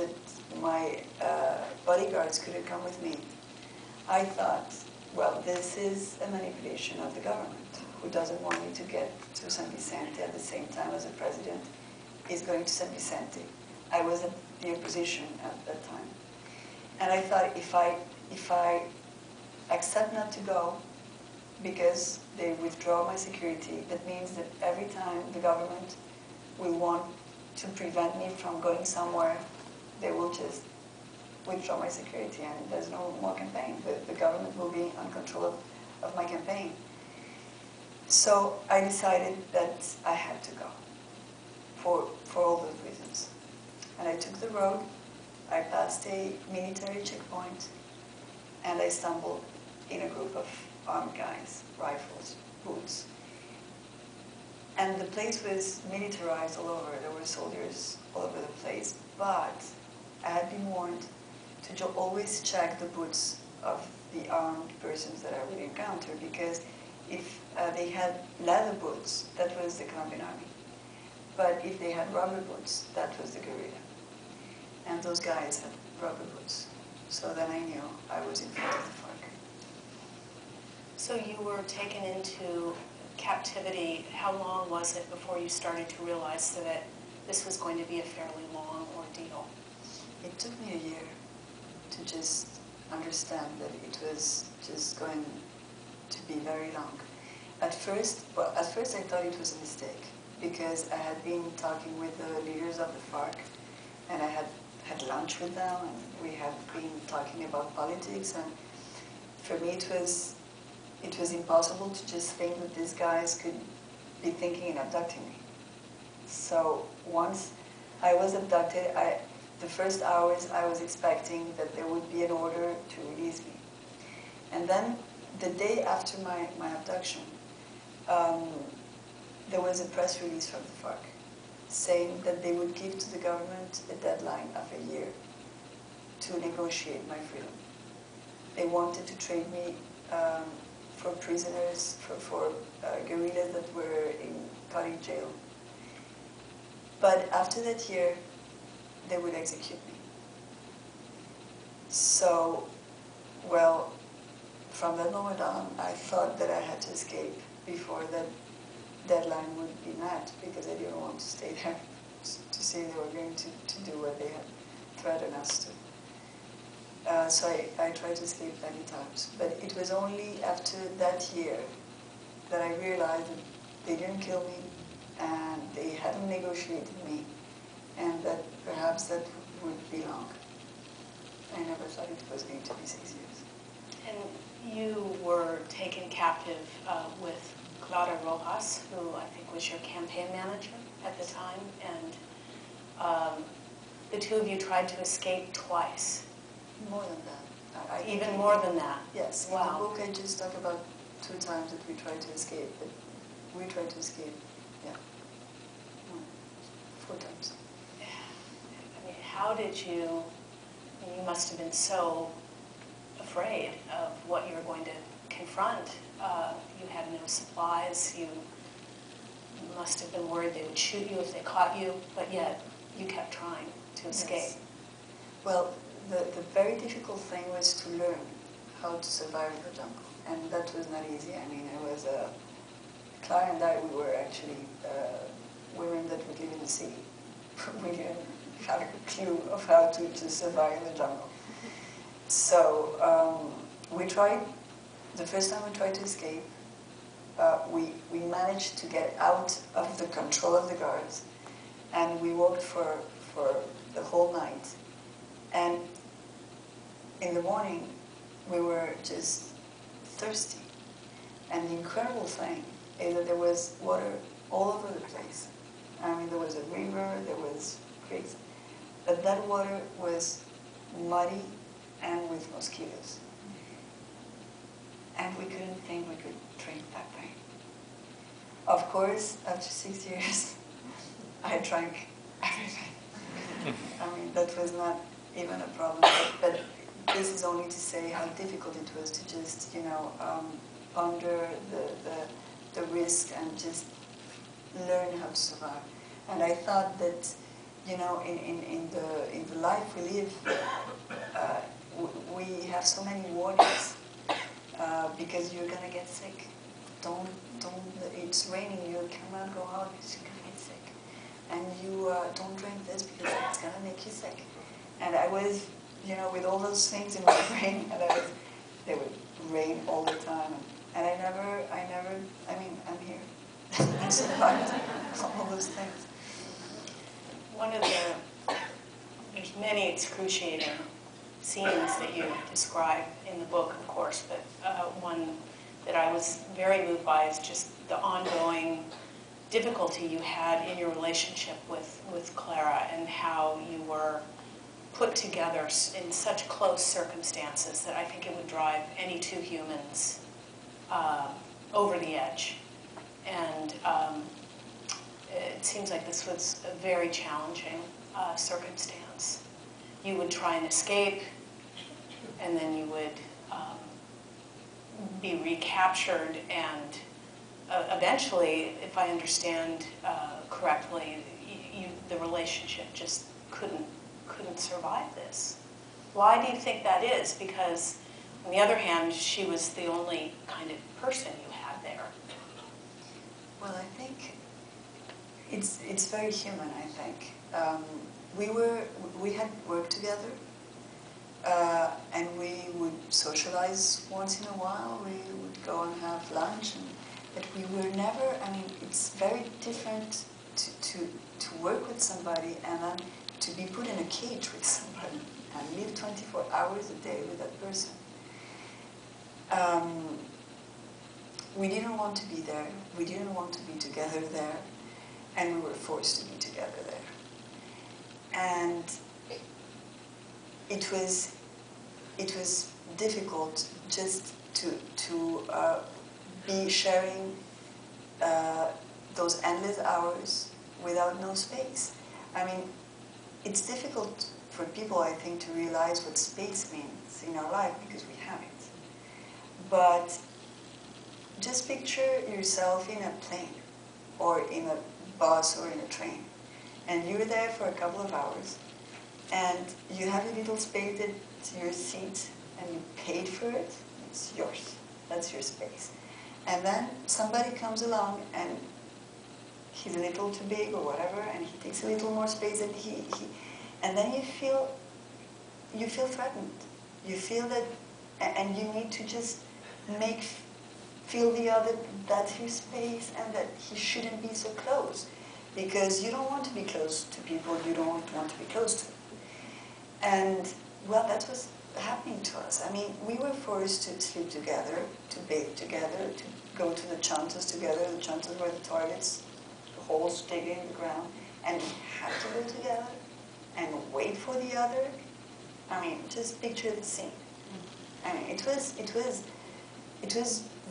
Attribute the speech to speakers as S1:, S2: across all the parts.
S1: that my bodyguards couldn't come with me, I thought, well, this is a manipulation of the government, who doesn't want me to get to San Vicente at the same time as the president is going to San Vicente. I was in the opposition at that time. And I thought, if I accept not to go because they withdraw my security, that means that every time the government will want to prevent me from going somewhere, they will just withdraw my security and there's no more campaign. The government will be on control of my campaign. So I decided that I had to go for all those reasons. And I took the road, I passed a military checkpoint, and I stumbled in a group of armed guys, rifles, boots. And the place was militarized all over. There were soldiers all over the place. But I had been warned to always check the boots of the armed persons that I would encounter, because if they had leather boots, that was the Colombian army. But if they had rubber boots, that was the guerrilla. And those guys had rubber boots. So then I knew I was in front of the FARC.
S2: So you were taken into captivity. How long was it before you started to realize that this was going to be a fairly long ordeal?
S1: It took me a year to just understand that it was just going to be very long. At first I thought it was a mistake, because I had been talking with the leaders of the FARC, and I had lunch with them, and we had been talking about politics, and for me it was impossible to just think that these guys could be thinking in abducting me. So once I was abducted, the first hours I was expecting that there would be an order to release me. And then the day after my abduction, there was a press release from the FARC saying that they would give to the government a deadline of a year to negotiate my freedom. They wanted to trade me for prisoners, for guerrillas that were in Cali jail. But after that year, they would execute me. So, well, from that moment on, I thought that I had to escape before that deadline would be met, because I didn't want to stay there to see they were going to do what they had threatened us to. So I tried to escape many times. But it was only after that year that I realized that they didn't kill me, and they hadn't negotiated me, and that perhaps that would be long. I never thought it was going to be 6 years.
S2: And you were taken captive with Clara Rojas, who I think was your campaign manager at the time, and the two of you tried to escape twice.
S1: More than that.
S2: Even more than that?
S1: Yes.
S2: Wow.
S1: In the book I just talk about 2 times that we tried to escape, but we tried to escape, 4 times.
S2: I mean, how did you must have been so afraid of what you were going to confront. You had no supplies. You must have been worried they would shoot you if they caught you, but yet you kept trying to escape.
S1: Yes. Well, the very difficult thing was to learn how to survive in the jungle, and that was not easy. I mean, it was Clara and I, we were actually women that would live in the city. We didn't have a clue of how to survive in the jungle. So we tried. The first time we tried to escape, we managed to get out of the control of the guards, and we walked for the whole night. And in the morning, we were just thirsty. And the incredible thing is that there was water all over the place. I mean, there was a river, there was creeks, but that water was muddy and with mosquitoes. And we couldn't think we could drink that thing. Of course, after 6 years, I drank everything. I mean, that was not even a problem. But this is only to say how difficult it was to just, ponder the risk and just learn how to survive. And I thought that you know, in the life we live, we have so many warnings because you're gonna get sick. Don't. It's raining. You cannot go out because you're gonna get sick. And you don't drink this because it's gonna make you sick. And I was, you know, with all those things in my brain, and they would rain all the time. And I mean, I'm here. I survived all those things.
S2: There's many excruciating scenes that you describe in the book, of course, but one that I was very moved by is just the ongoing difficulty you had in your relationship with Clara, and how you were put together in such close circumstances that I think it would drive any two humans over the edge. And it seems like this was a very challenging circumstance. You would try and escape, and then you would be recaptured, and eventually, if I understand correctly, the relationship just couldn't survive this. Why do you think that is? Because, on the other hand, she was the only kind of person you had there.
S1: Well, I think it's very human. I think we had worked together, and we would socialize once in a while. We would go and have lunch, but we were never. I mean, it's very different to work with somebody and then to be put in a cage with somebody and live 24 hours a day with that person. We didn't want to be there. We didn't want to be together there, and we were forced to be together there. And it was difficult just to be sharing those endless hours without no space. I mean, it's difficult for people, I think, to realize what space means in our life because we have it. But just picture yourself in a plane or in a bus or in a train, and you're there for a couple of hours, and you have a little space that's your seat, and you paid for it. It's yours. That's your space. And then somebody comes along, and he's a little too big or whatever, and he takes a little more space, and and then you feel threatened. You feel that, and you need to just feel the other, that's your space, and that he shouldn't be so close, because you don't want to be close to people you don't want to be close to. And, well, that's what's happening to us. I mean, we were forced to sleep together, to bathe together, to go to the chantas together. The chantas were the toilets, the holes digging in the ground, and we had to go together and wait for the other. I mean, just picture the scene. I mean, it was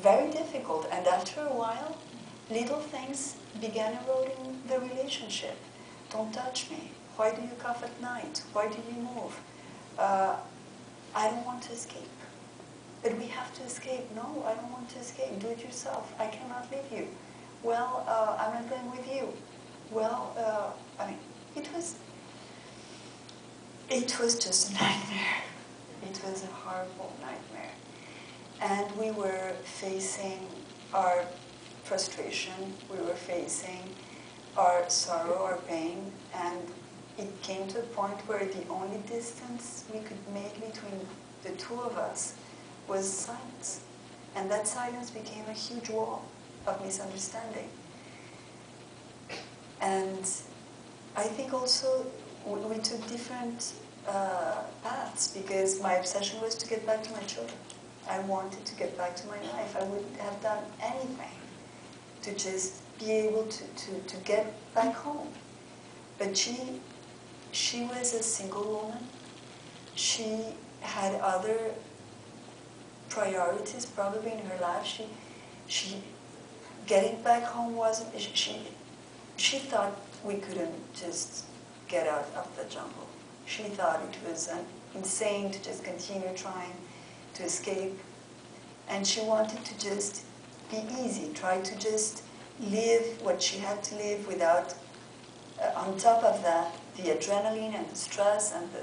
S1: very difficult, and after a while, little things began eroding the relationship. Don't touch me. Why do you cough at night? Why do you move? I don't want to escape. But we have to escape. No, I don't want to escape. Do it yourself. I cannot leave you. Well, I'm not going with you. Well, I mean, it was just a nightmare. It was a horrible nightmare. And we were facing our frustration, we were facing our sorrow, our pain, and it came to a point where the only distance we could make between the two of us was silence. And that silence became a huge wall of misunderstanding. And I think also we took different paths, because my obsession was to get back to my children. I wanted to get back to my life. I would have done anything to just be able to get back home. But she was a single woman. She had other priorities probably in her life. She getting back home wasn't, she thought we couldn't just get out of the jungle. She thought it was insane to just continue trying to escape. And she wanted to just be easy, try to just live what she had to live without, on top of that, the adrenaline and the stress and the